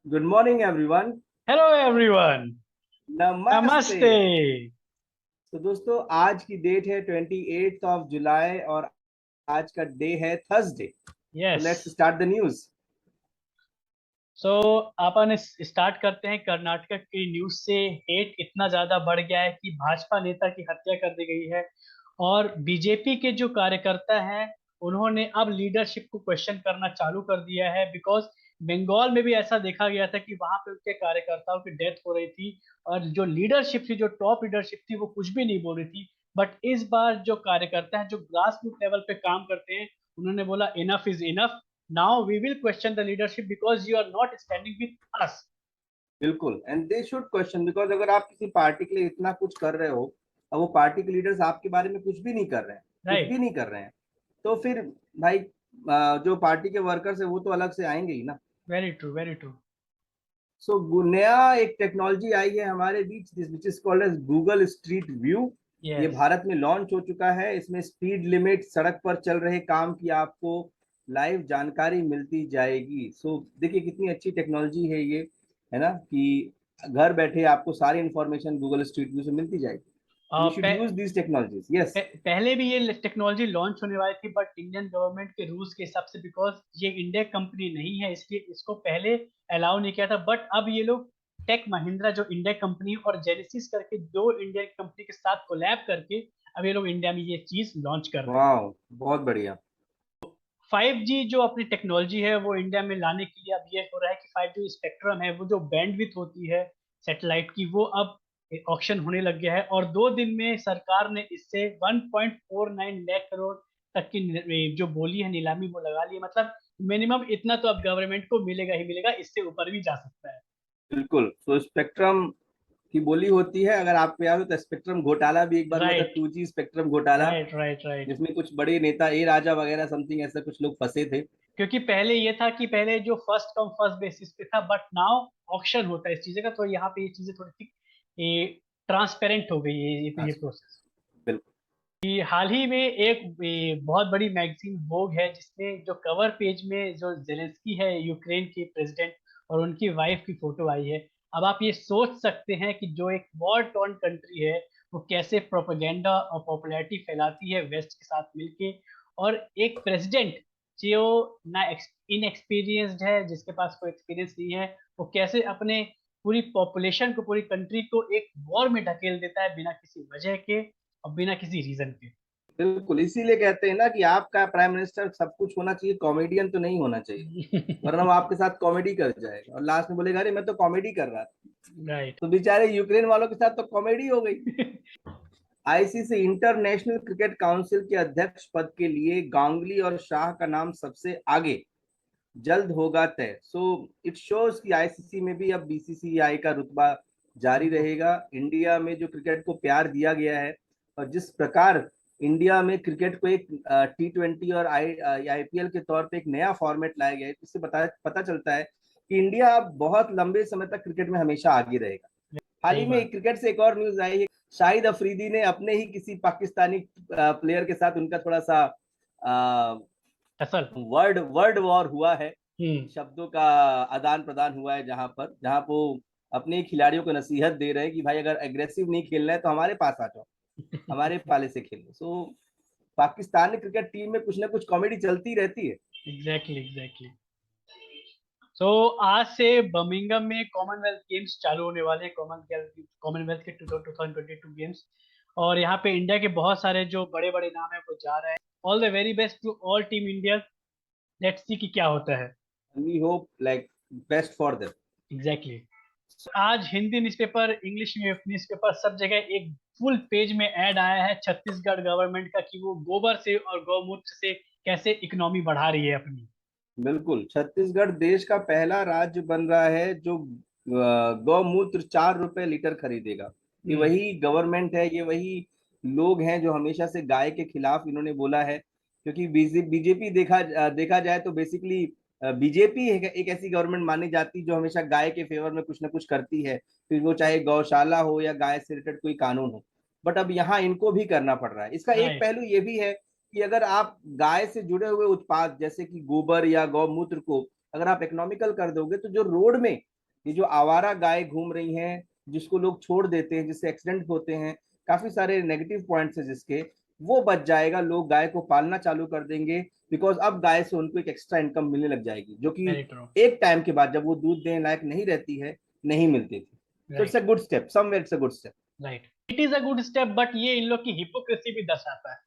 Good morning, everyone. Hello everyone. नमस्ते। नमस्ते। तो दोस्तों, आज की डेट है 28 जुलाई और आज का डे है थर्सडे। तो yes. Let's start the news. So upon start करते हैं कर्नाटक की न्यूज से। हेट इतना ज्यादा बढ़ गया है कि भाजपा नेता की हत्या कर दी गई है। और बीजेपी के जो कार्यकर्ता हैं उन्होंने अब लीडरशिप को क्वेश्चन करना चालू कर दिया है। बिकॉज बंगाल में भी ऐसा देखा गया था कि वहां पे उनके कार्यकर्ताओं की डेथ हो रही थी और जो लीडरशिप थी, जो टॉप लीडरशिप थी, वो कुछ भी नहीं बोल रही थी। बट इस बार जो कार्यकर्ता हैं, जो ग्रास रूट लेवल पे काम करते हैं, उन्होंने बोला enough is enough. Now we will question the leadership because you are not standing with us. बिल्कुल, and they should question, because अगर आप किसी पार्टी के लिए इतना कुछ कर रहे हो और वो पार्टी के लीडर्स आपके बारे में कुछ भी नहीं कर रहे हैं, कुछ Right? भी नहीं कर रहे हैं, तो फिर भाई जो पार्टी के वर्कर्स है वो तो अलग से आएंगे ही ना। Very true. Very true. नया एक टेक्नोलॉजी आई है हमारे बीच, which is called as Google Street View. ये Yes. भारत में लॉन्च हो चुका है। इसमें स्पीड लिमिट, सड़क पर चल रहे काम की आपको लाइव जानकारी मिलती जाएगी। देखिए कितनी अच्छी टेक्नोलॉजी है ये, है ना, कि घर बैठे आपको सारी इंफॉर्मेशन गूगल स्ट्रीट व्यू से मिलती जाएगी। We should use these technologies. Yes. पहले भी ये टेक्नोलॉजी लॉन्च होने वाली थी, बट इंडियन गवर्नमेंट के रूल्स के हिसाब से, बिकॉज ये इंडिया कंपनी नहीं है, इसलिए इसको पहले अलाउ नहीं किया था। बट अब ये लोग टेक महिंद्रा, जो इंडिया कंपनी, और जेनेसिस करके दो इंडियन कंपनी के साथ कोलैब करके अब ये लोग इंडिया में ये चीज लॉन्च कर रहे हैं। वाह, बहुत बढ़िया। 5G जो अपनी टेक्नोलॉजी है वो इंडिया में लाने के लिए अब ये हो रहा है कि 5G स्पेक्ट्रम है, वो जो बैंडविड्थ होती है सैटेलाइट की, वो अब ऑक्शन होने लग गया है। और 2 दिन में सरकार ने इससे 1.49 लाख करोड़ तक की जो बोली है नीलामी, वो लगा ली है। मतलब मिनिमम इतना तो अब गवर्नमेंट को मिलेगा ही मिलेगा, इससे ऊपर भी जा सकता है। बिल्कुल। स्पेक्ट्रम की बोली होती है। अगर आपको याद हो तो स्पेक्ट्रम घोटाला भी एक बार हुआ था, राइट, 2G स्पेक्ट्रम घोटाला, राइट, राइट, राइट। जिसमें कुछ बड़े नेता, ए राजा वगैरह समथिंग ऐसे कुछ लोग फंसे थे। क्योंकि पहले ये था कि पहले जो फर्स्ट कम फर्स्ट बेसिस पे था, बट नाउ ऑक्शन होता है इस चीजें का, तो यहाँ पे ये चीजें थोड़ी सी ये ट्रांसपेरेंट हो गई है ये हाँ, प्रोसेस। बिल्कुल। कि हाल ही में एक बहुत बड़ी मैगजीन वोग है, जिसमें जो कवर पेज में जो जेलेंस्की है, यूक्रेन के प्रेसिडेंट, और उनकी वाइफ की फोटो आई है। अब आप ये सोच सकते हैं कि जो एक वॉर टॉर्न कंट्री है, वो कैसे प्रोपेगेंडा और पॉपुलैरिटी फैलाती है वेस्ट के साथ मिलके। और एक प्रेसिडेंट जो ना इनएक्सपीरियंस्ड है, जिसके पास कोई एक्सपीरियंस नहीं है, वो कैसे अपने पूरी पॉपुलेशन को, पूरी कंट्री को एक वॉर में ढकेल देता है बिना किसी वजह के और बिना किसी रीजन के। बिल्कुल, इसीलिए कहते हैं ना कि आपका प्राइम मिनिस्टर सब कुछ होना चाहिए, कॉमेडियन तो नहीं होना चाहिए। वरना वो आपके साथ कॉमेडी कर जाएगा और लास्ट में बोलेगा अरे मैं तो कॉमेडी कर रहा था। राइट। तो बेचारे यूक्रेन वालों के साथ तो कॉमेडी हो गई। आईसीसी इंटरनेशनल क्रिकेट काउंसिल के अध्यक्ष पद के लिए गांगुली और शाह का नाम सबसे आगे, जल्द होगा तय। इट शोज कि आईसीसी में भी अब बीसीसीआई का रुतबा जारी रहेगा। इंडिया में जो क्रिकेट को प्यार दिया गया है और जिस प्रकार इंडिया में क्रिकेट को एक T20 और आईपीएल के तौर पे एक नया फॉर्मेट लाया गया है, इससे पता पता चलता है कि इंडिया अब बहुत लंबे समय तक क्रिकेट में हमेशा आगे रहेगा। हाल ही सही में बात। क्रिकेट से एक और न्यूज आई है। शाहिद अफरीदी ने अपने ही किसी पाकिस्तानी प्लेयर के साथ उनका थोड़ा सा असल। वर्ड वर्ड वॉर हुआ है। हम्म। शब्दों का आदान प्रदान हुआ है, जहां वो अपने खिलाड़ियों को नसीहत दे रहे हैं कि भाई अगर एग्रेसिव नहीं खेलना है तो हमारे पास आ जाओ, हमारे पाले से खेलो। पाकिस्तानी क्रिकेट टीम में कुछ ना कुछ कॉमेडी चलती रहती है। Exactly, exactly. सो आज से बर्मिंघम में कॉमनवेल्थ गेम्स चालू होने वाले हैं, कॉमनवेल्थ के 2022 गेम्स। और यहाँ पे इंडिया के बहुत सारे जो बड़े बड़े नाम है वो जा रहे हैं। All the very best to all team India. Let's see कि क्या होता है। We hope like best for them. Exactly. आज हिंदी न्यूज़पेपर, इंग्लिश में न्यूज़पेपर, सब जगह एक फुल पेज में ऐड आया है छत्तीसगढ़ गवर्नमेंट का, कि वो गोबर से और गौमूत्र से कैसे इकोनॉमी बढ़ा रही है अपनी। बिल्कुल, छत्तीसगढ़ देश का पहला राज्य बन रहा है जो गौमूत्र 4 रुपए लीटर खरीदेगा। ये हम्म। वही गवर्नमेंट है, ये वही लोग हैं जो हमेशा से गाय के खिलाफ इन्होंने बोला है। क्योंकि बीजेपी देखा जाए तो बेसिकली बीजेपी एक ऐसी गवर्नमेंट मानी जाती जो हमेशा गाय के फेवर में कुछ ना कुछ करती है, फिर वो चाहे गौशाला हो या गाय से रिलेटेड कोई कानून हो। बट अब यहाँ इनको भी करना पड़ रहा है। इसका एक राइट। पहलू ये भी है कि अगर आप गाय से जुड़े हुए उत्पाद जैसे कि गोबर या गौमूत्र को अगर आप इकोनॉमिकल कर दोगे तो जो रोड में ये जो आवारा गाय घूम रही हैं, जिसको लोग छोड़ देते हैं, जिससे एक्सीडेंट होते हैं, काफी सारे नेगेटिव पॉइंट्स है जिसके, वो बच जाएगा। लोग गाय को पालना चालू कर देंगे, बिकॉज अब गाय से उनको एक एक्स्ट्रा इनकम मिलने लग जाएगी, जो कि वेरी ट्रू। एक टाइम के बाद जब वो दूध देने लायक नहीं रहती है, नहीं मिलती थी। तो it's a right good step, somewhere it's a good step. Right, it is a good step, but ये इन लोग की हिपोक्रेसी भी दर्शाता है।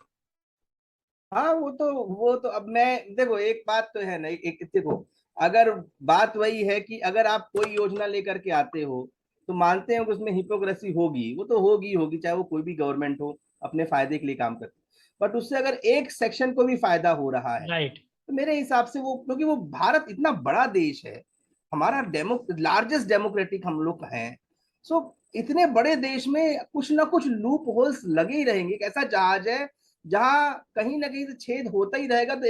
हाँ, वो तो अब मैं देखो, एक बात तो है ना, एक देखो, अगर बात वही है कि अगर आप कोई योजना लेकर के आते हो, तो मानते हैं कि उसमें हिपोक्रेसी होगी, वो तो होगी होगी, चाहे वो कोई भी गवर्नमेंट हो, अपने फायदे के लिए काम करती। बट उससे अगर एक सेक्शन को भी फायदा हो रहा है, राइट तो मेरे हिसाब से वो, क्योंकि वो भारत इतना बड़ा देश है, हमारा लार्जेस्ट डेमोक्रेटिक हम लोग हैं। सो इतने बड़े देश में कुछ ना कुछ लूप होल्स लगे ही रहेंगे। एक ऐसा जहाज है जहां कहीं ना कहीं से छेद होता ही रहेगा, तो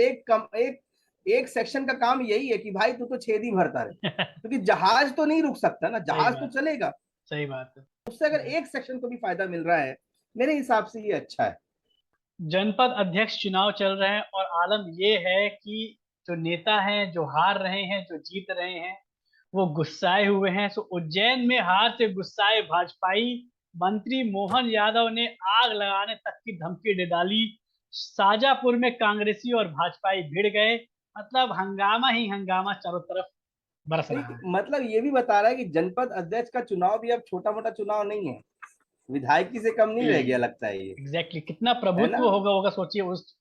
एक सेक्शन का काम यही है कि भाई तू तो छेद ही भरता रहे, क्योंकि जहाज तो नहीं रुक सकता ना, सही जहाज तो बात, चलेगा। सही बात है। उससे अगर एक सेक्शन को भी फायदा मिल रहा है, मेरे हिसाब से ये अच्छा है। जनपद अध्यक्ष चुनाव चल रहे हैं और आलम ये है कि जो नेता हैं, जो हार रहे हैं, जो जीत रहे हैं, वो गुस्साए हुए हैं। सो उज्जैन में हार से गुस्साए भाजपाई मंत्री मोहन यादव ने आग लगाने तक की धमकी दे डाली। शाजापुर में कांग्रेसी और भाजपाई भिड़ गए। मतलब हंगामा ही हंगामा चारों तरफ बरस रहा है। मतलब ये भी बता रहा है कि जनपद अध्यक्ष का चुनाव भी अब छोटा मोटा चुनाव नहीं है, विधायकी से कम नहीं रह गया लगता है ये, एग्जैक्टली कितना है ना। प्रभुत्व होगा होगा सोचिए उस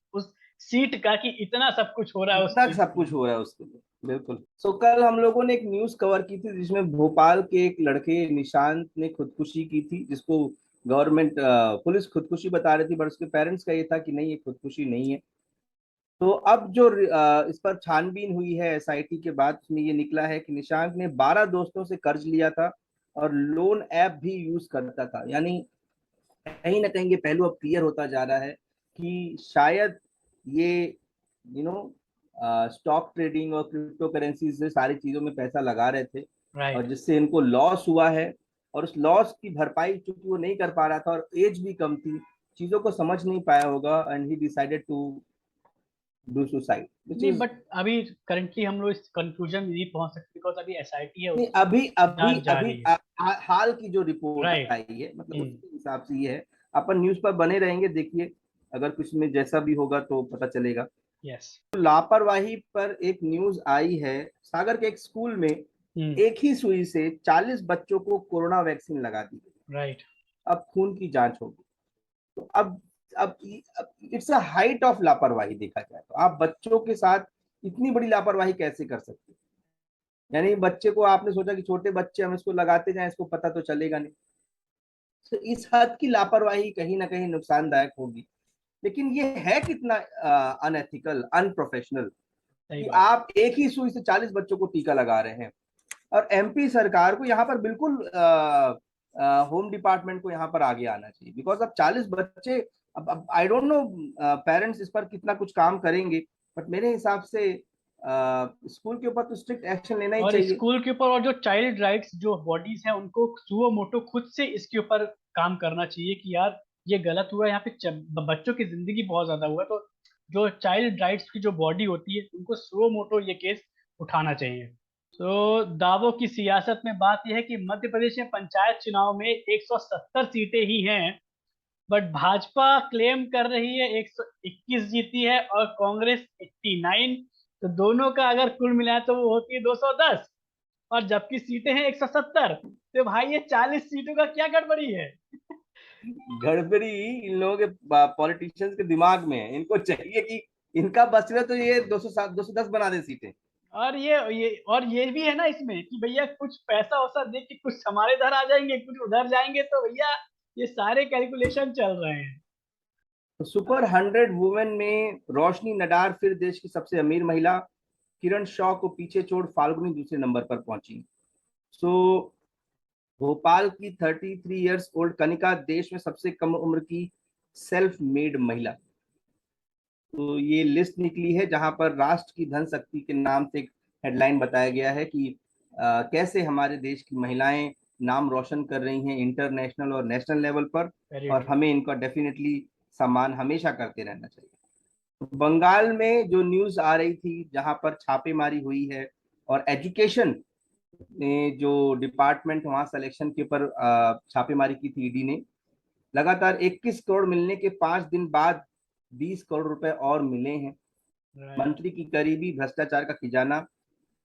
सीट का, कि इतना सब कुछ हो रहा है उस इतना सीट सब के कुछ लिए। हो रहा है उसके लिए, बिल्कुल। सो कल हम लोगों ने एक न्यूज कवर की थी, जिसमें भोपाल के एक लड़के निशांत ने खुदकुशी की थी, जिसको गवर्नमेंट पुलिस खुदकुशी बता रही थी, बट उसके पेरेंट्स का ये था कि नहीं, ये खुदकुशी नहीं है। तो अब जो इस पर छानबीन हुई है एसआईटी के बाद, उसमें ये निकला है कि निशांत ने 12 दोस्तों से कर्ज लिया था और लोन ऐप भी यूज करता था। यानी कहीं ना कहीं ये पहलू अब क्लियर होता जा रहा है कि शायद ये नो स्टॉक ट्रेडिंग और क्रिप्टो करेंसी से सारी चीजों में पैसा लगा रहे थे, और राइट, जिससे इनको लॉस हुआ है। और उस लॉस की भरपाई चूंकि वो नहीं कर पा रहा था और एज भी कम थी, चीजों को समझ नहीं पाया होगा, and he decided to do suicide, which नहीं इज। बट अभी करंटली हम लोग इस कंक्लूजन में नहीं पहुंच सकते, बिकॉज अभी एसआईटी है, नहीं, उसकी अभी अभी जांच अभी जारी है। हाल की जो रिपोर्ट राइट। आई है, मतलब उसके हिसाब से ये है। अपन न्यूज पर बने रहेंगे, देखिए, अगर कुछ में जैसा भी होगा तो पता चलेगा। यस। लापरवाही पर एक न्यूज आई है, सागर के एक स्कूल में हम्म। एक ही सुई से 40 बच्चों को कोरोना वैक्सीन लगा दी गई। राइट। अब खून की जांच होगी। तो अब इट्स अ हाइट ऑफ लापरवाही, देखा जाए तो आप बच्चों के साथ इतनी बड़ी लापरवाही कैसे कर सकते हैं। यानी बच्चे को आपने सोचा कि छोटे बच्चे हम इसको लगाते जाएं, इसको पता तो चलेगा नहीं। तो इस हद की लापरवाही कहीं ना कहीं नुकसानदायक होगी। लेकिन ये है कितना अनएथिकल, अनप्रोफेशनल, सही कि बात। आप एक ही सुई से 40 बच्चों को टीका लगा रहे हैं। और एमपी सरकार को यहाँ पर बिल्कुल होम डिपार्टमेंट को यहाँ पर आगे आना चाहिए, बिकॉज अब 40 बच्चे, अब आई डोंट नो पेरेंट्स इस पर कितना कुछ काम करेंगे, बट मेरे हिसाब से स्कूल के ऊपर तो स्ट्रिक्ट एक्शन लेना ही और चाहिए। स्कूल के ऊपर और जो चाइल्ड राइट्स जो बॉडीज हैं, उनको सुओ मोटो खुद से इसके ऊपर काम करना चाहिए कि यार ये गलत हुआ है, यहाँ पे बच्चों की जिंदगी बहुत ज्यादा हुआ है। तो जो चाइल्ड राइट्स की जो बॉडी होती है, उनको सुओ मोटो ये केस उठाना चाहिए। तो दावों की सियासत में बात यह है कि मध्य प्रदेश में पंचायत चुनाव में 170 सीटें ही हैं, बट भाजपा क्लेम कर रही है 121 जीती है और कांग्रेस 89। तो दोनों का अगर कुल मिलाए तो वो होती है 210, और जबकि सीटें हैं 170। तो भाई ये 40 सीटों का क्या गड़बड़ी है? गड़बड़ी इन लोगों के पॉलिटिशियंस के दिमाग में है। इनको चाहिए कि इनका बस रहे तो ये 207 210 बना दे सीटें। और ये भी है ना इसमें कि भैया कुछ पैसा वैसा दे के कुछ हमारे इधर आ जाएंगे, कुछ उधर जाएंगे, तो भैया ये सारे कैलकुलेशन चल रहे हैं। तो सुपर 100 वुमेन में रोशनी नडार फिर देश की सबसे अमीर महिला, किरण शॉ को पीछे छोड़ फाल्गुनी दूसरे नंबर पर पहुंची। सो भोपाल की 33 इयर्स ओल्ड कनिका देश में सबसे कम उम्र की सेल्फ मेड महिला। तो ये लिस्ट निकली है, जहां पर राष्ट्र की धन शक्ति के नाम से एक हेडलाइन बताया गया है कि कैसे हमारे देश की महिलाएं नाम रोशन कर रही हैं इंटरनेशनल और नेशनल लेवल पर, वेरी और ट्रू। हमें इनका डेफिनेटली सम्मान हमेशा करते रहना चाहिए। बंगाल में जो न्यूज आ रही थी, जहां पर छापेमारी हुई है और एजुकेशन ने जो डिपार्टमेंट वहां सिलेक्शन के ऊपर छापेमारी की थी ईडी ने, लगातार 21 करोड़ मिलने के 5 दिन बाद 20 करोड़ रुपए और मिले हैं। मंत्री की करीबी भ्रष्टाचार का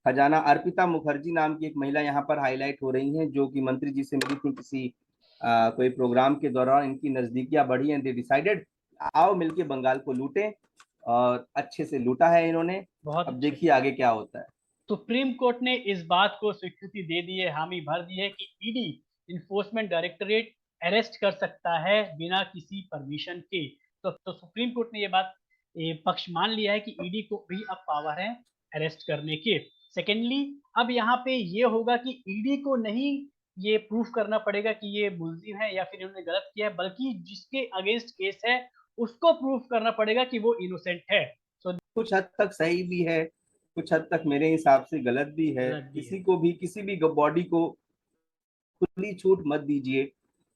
खजाना अर्पिता मुखर्जी नाम की एक महिला यहाँ पर हाईलाइट हो रही हैं, जो कि मंत्री जी से मिली थी किसी कोई प्रोग्राम के दौरान। इनकी नजदीकियां बढ़ी हैं, दे डिसाइडेड आओ मिलके बंगाल को लूटें, और अच्छे से लूटा है इन्होंने। बहुत अब देखिए आगे क्या होता है। सुप्रीम कोर्ट ने इस बात को स्वीकृति दे दी है, हामी भर दी है कि ईडी इन्फोर्समेंट डायरेक्टरेट अरेस्ट कर सकता है बिना किसी परमिशन के। तो सुप्रीम कोर्ट ने ये पक्ष मान लिया है कि ईडी को भी अब पावर है अरेस्ट करने के। सेकेंडली, अब यहाँ पे ये होगा कि ईडी को नहीं ये प्रूफ करना पड़ेगा कि ये मुलजिम है या फिर इन्होंने गलत किया है, बल्कि जिसके अगेंस्ट केस है उसको प्रूफ करना पड़ेगा कि वो इनोसेंट है। कुछ हद तक सही भी है, कुछ हद तक मेरे हिसाब से गलत भी है। किसी भी बॉडी को खुली छूट मत दीजिए,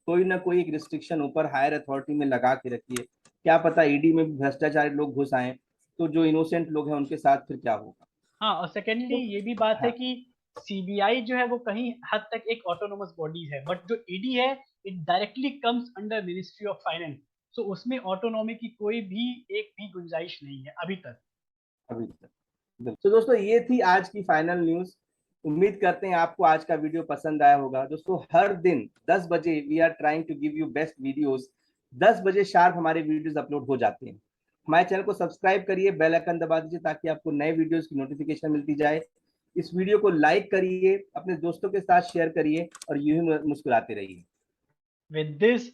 कोई ना कोई एक रिस्ट्रिक्शन ऊपर हायर अथॉरिटी में लगा के रखिए। क्या पता ईडी में भी भ्रष्टाचारी लोग घुस आए तो जो इनोसेंट लोग हैं उनके साथ फिर क्या होगा। हाँ, और सेकेंडली ये भी बात है कि सीबीआई जो है वो कहीं हद तक एक ऑटोनोमस बॉडी है, बट जो ईडी है it directly comes under ministry of finance, so उसमें ऑटोनॉमी की कोई भी एक भी गुंजाइश नहीं है अभी तक। तो दोस्तों ये थी आज की फाइनल न्यूज। उम्मीद करते हैं आपको आज का वीडियो पसंद आया होगा। दोस्तों हर दिन 10 बजे we are trying to give you best videos. 10 बजे शार्प हमारे वीडियोस अपलोड हो जाते हैं। हमारे चैनल को सब्सक्राइब करिए, बेल आइकन दबा दीजिए ताकि आपको नए वीडियोस की नोटिफिकेशन मिलती जाए। इस वीडियो को लाइक करिए, अपने दोस्तों के साथ शेयर करिए और यूं ही मुस्कुराते रहिए। With this,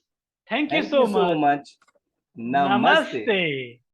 thank you so much. नमस्ते।